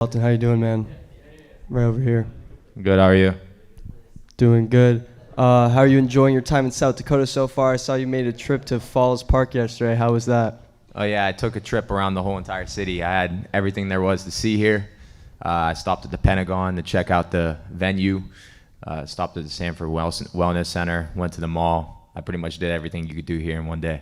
Dalton, how you doing, man? Right over here. Good, how are you? Doing good. How are you enjoying your time in South Dakota so far? I saw you made a trip to Falls Park yesterday. How was that? Oh yeah, I took a trip around the whole entire city. I had everything there was to see here. I stopped at the Pentagon to check out the venue. Stopped at the Sanford Wellness Center. Went to the mall. I pretty much did everything you could do here in one day.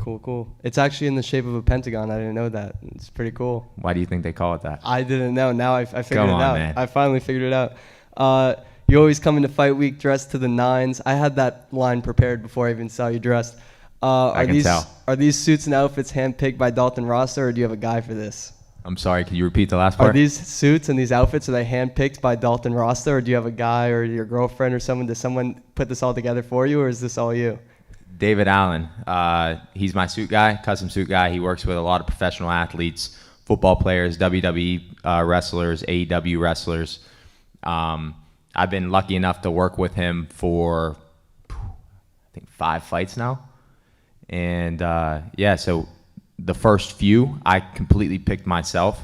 Cool. It's actually in the shape of a pentagon. I didn't know that. It's pretty cool. Why do you think they call it that? I didn't know. Now I figured Come it on, out. man. I finally figured it out. You always come into fight week dressed to the nines. I had that line prepared before I even saw you dressed. I can tell. Are these suits and outfits handpicked by Dalton Rosta, or do you have a guy for this? I'm sorry, can you repeat the last part? Are these suits and these outfits, are they handpicked by Dalton Rosta, or do you have a guy or your girlfriend or someone? Does someone put this all together for you, or is this all you? David Allen. He's my suit guy, custom suit guy. He works with a lot of professional athletes, football players, WWE wrestlers, AEW wrestlers. I've been lucky enough to work with him for, I think, 5 fights now. And so the first few, I completely picked myself.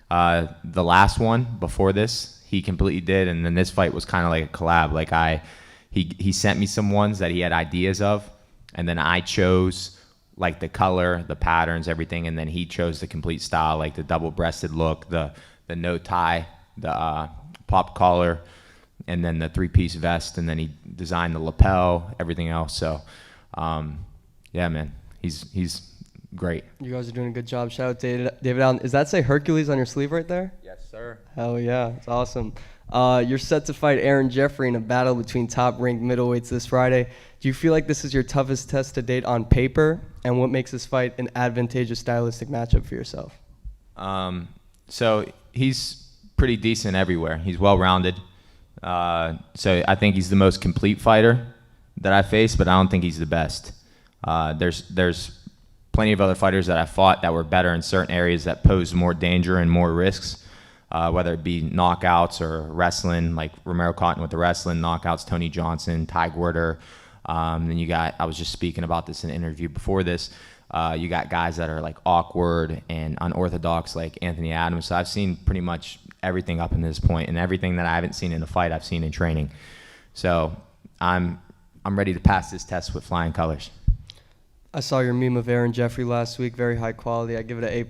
The last one before this, he completely did. And then this fight was kind of like a collab. Like he sent me some ones that he had ideas of. And then I chose like the color, the patterns, everything. And then he chose the complete style, like the double-breasted look, the no tie, the pop collar, and then the 3-piece vest. And then he designed the lapel, everything else. So, yeah, man, he's great. You guys are doing a good job. Shout out to David Allen. Does that say Hercules on your sleeve right there? Yes, sir. Hell yeah. It's awesome. You're set to fight Aaron Jeffrey in a battle between top-ranked middleweights this Friday. Do you feel like this is your toughest test to date on paper? And what makes this fight an advantageous stylistic matchup for yourself? So he's pretty decent everywhere. He's well-rounded. So I think he's the most complete fighter that I faced, but I don't think he's the best. There's plenty of other fighters that I fought that were better in certain areas that posed more danger and more risks. Whether it be knockouts or wrestling, like Romero Cotton with the wrestling, knockouts, Tony Johnson, Ty Gwerder. Then you got, I was just speaking about this in an interview before this, you got guys that are like awkward and unorthodox like Anthony Adams. So I've seen pretty much everything up to this point, and everything that I haven't seen in a fight I've seen in training. So I'm ready to pass this test with flying colors. I saw your meme of Aaron Jeffrey last week. Very high quality. I give it an A+.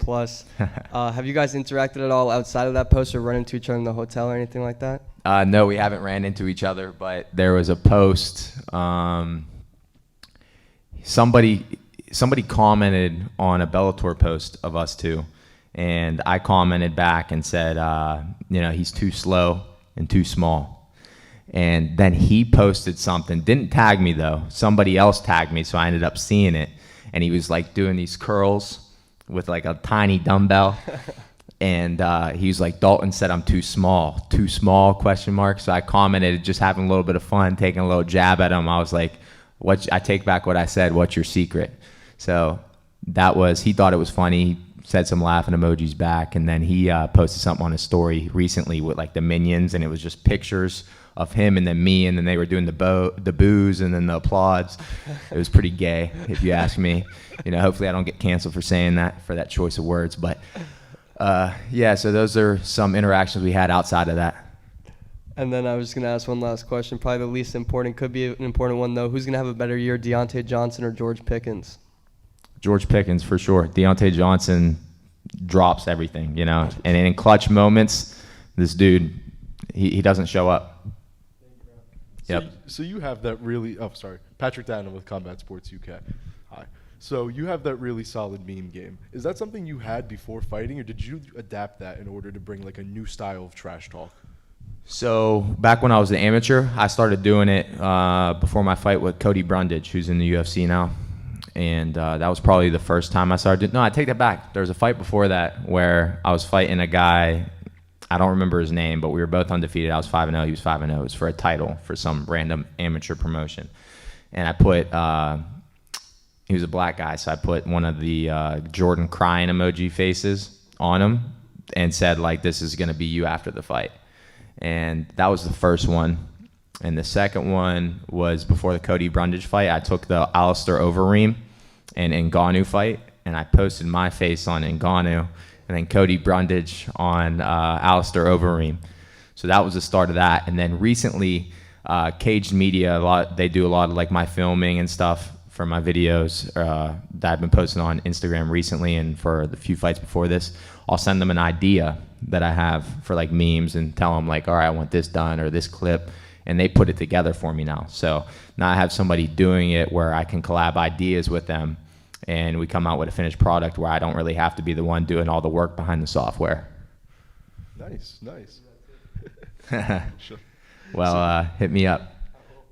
Have you guys interacted at all outside of that post or run into each other in the hotel or anything like that? No, we haven't ran into each other, but there was a post. Somebody commented on a Bellator post of us two, and I commented back and said, he's too slow and too small. And then he posted something, didn't tag me though. Somebody else tagged me, so I ended up seeing it. And he was like doing these curls with like a tiny dumbbell. And he was like, Dalton said I'm too small, question mark. So I commented, just having a little bit of fun, taking a little jab at him. I was like, I take back what I said, what's your secret? So he thought it was funny. He said some laughing emojis back. And then he posted something on his story recently with like the minions, and it was just pictures of him and then me, and then they were doing the boos and then the applauds. It was pretty gay, if you ask me. Hopefully I don't get canceled for saying that, for that choice of words. But so those are some interactions we had outside of that. And then I was just going to ask one last question, probably the least important, could be an important one though. Who's going to have a better year, Deontay Johnson or George Pickens? George Pickens for sure. Deontay Johnson drops everything, and in clutch moments, this dude, he doesn't show up. Yep. So you have that really. Oh, sorry, Patrick Dannon with Combat Sports UK. Hi. So you have that really solid meme game. Is that something you had before fighting, or did you adapt that in order to bring like a new style of trash talk? So back when I was an amateur, I started doing it before my fight with Cody Brundage, who's in the UFC now. And that was probably the first time I started. No, I take that back. There was a fight before that where I was fighting a guy. I don't remember his name, but we were both undefeated. I was 5-0. He was 5-0. It was for a title for some random amateur promotion. And I put, he was a black guy, so I put one of the Jordan crying emoji faces on him and said, like, this is going to be you after the fight. And that was the first one. And the second one was before the Cody Brundage fight. I took the Alistair Overeem and Ngannou fight, and I posted my face on Ngannou. and then Cody Brundage on Alistair Overeem. So that was the start of that. And then recently, Caged Media, they do a lot of like my filming and stuff for my videos that I've been posting on Instagram recently, and for the few fights before this, I'll send them an idea that I have for like memes and tell them like, all right, I want this done or this clip, and they put it together for me now. So now I have somebody doing it where I can collab ideas with them, and we come out with a finished product where I don't really have to be the one doing all the work behind the software. Nice. Sure. Well, hit me up.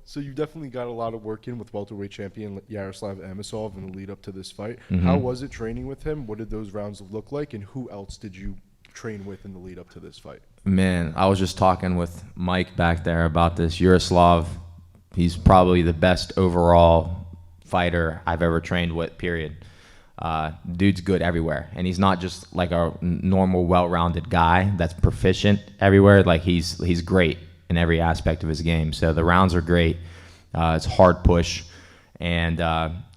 So you definitely got a lot of work in with welterweight champion Yaroslav Amosov in the lead up to this fight. Mm-hmm. How was it training with him? What did those rounds look like? And who else did you train with in the lead up to this fight? Man, I was just talking with Mike back there about this. Yaroslav, he's probably the best overall fighter I've ever trained with, period. Dude's good everywhere. And he's not just like a normal, well-rounded guy that's proficient everywhere. Like he's great in every aspect of his game. So the rounds are great. It's hard push, and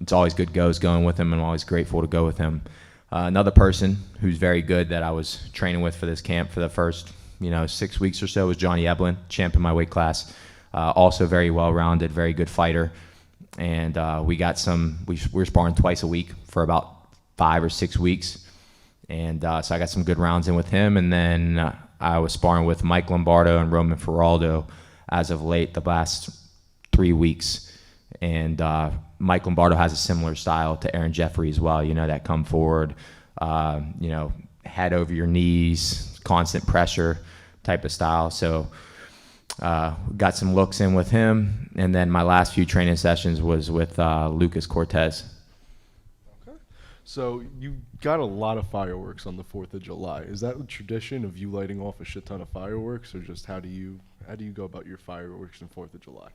it's always good goes going with him, and I'm always grateful to go with him. Another person who's very good that I was training with for this camp for the first 6 weeks or so was Johnny Eblin, champ in my weight class. Also very well-rounded, very good fighter. And we were sparring twice a week for about 5 or 6 weeks. And so I got some good rounds in with him, and then I was sparring with Mike Lombardo and Roman Feraldo as of late, the last 3 weeks. And Mike Lombardo has a similar style to Aaron Jeffrey as well, that come forward, head over your knees, constant pressure type of style. So got some looks in with him. And then my last few training sessions was with Lucas Cortez. So you got a lot of fireworks on the 4th of July. Is that a tradition of you lighting off a shit ton of fireworks, or just how do you go about your fireworks on 4th of July?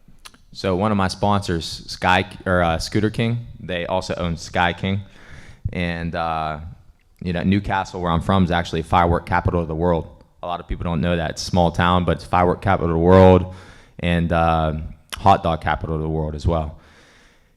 So one of my sponsors, Scooter King, they also own Sky King, and Newcastle, where I'm from, is actually firework capital of the world. A lot of people don't know that. It's a small town, but it's firework capital of the world, and hot dog capital of the world as well.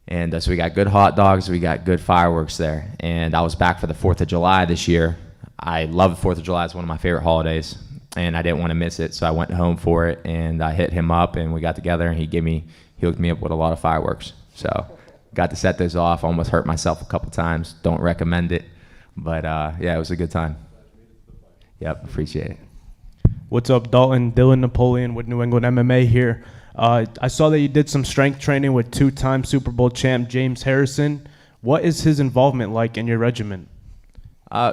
And so we got good hot dogs, we got good fireworks there. And I was back for the 4th of July this year. I love the 4th of July. It's one of my favorite holidays, and I didn't want to miss it. So I went home for it, and I hit him up, and we got together, and he hooked me up with a lot of fireworks. So got to set those off. Almost hurt myself a couple times. Don't recommend it. But yeah, it was a good time. Yep, appreciate it. What's up, Dalton? Dylan Napoleon with New England MMA here. I saw that you did some strength training with 2-time Super Bowl champ James Harrison. What is his involvement like in your regimen?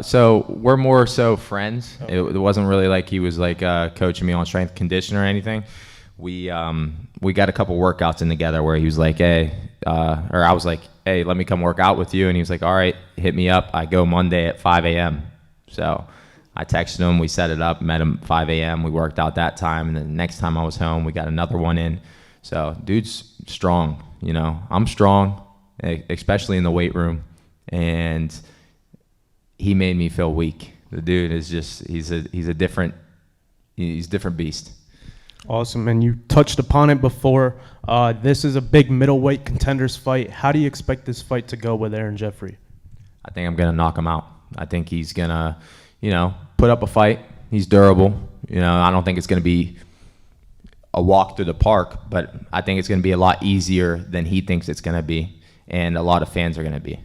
So we're more so friends. It wasn't really like he was like coaching me on strength conditioning or anything. We got a couple workouts in together where he was like, hey, or I was like, hey, let me come work out with you. And he was like, all right, hit me up. I go Monday at 5 a.m. So I texted him, we set it up, met him at 5 a.m. We worked out that time, and then the next time I was home, we got another one in. So dude's strong, I'm strong, especially in the weight room, and he made me feel weak. The dude is just, he's a different beast. Awesome, and you touched upon it before. This is a big middleweight contenders fight. How do you expect this fight to go with Aaron Jeffrey? I think I'm going to knock him out. I think he's going to, put up a fight. He's durable. I don't think it's going to be a walk through the park, but I think it's going to be a lot easier than he thinks it's going to be, and a lot of fans are going to be.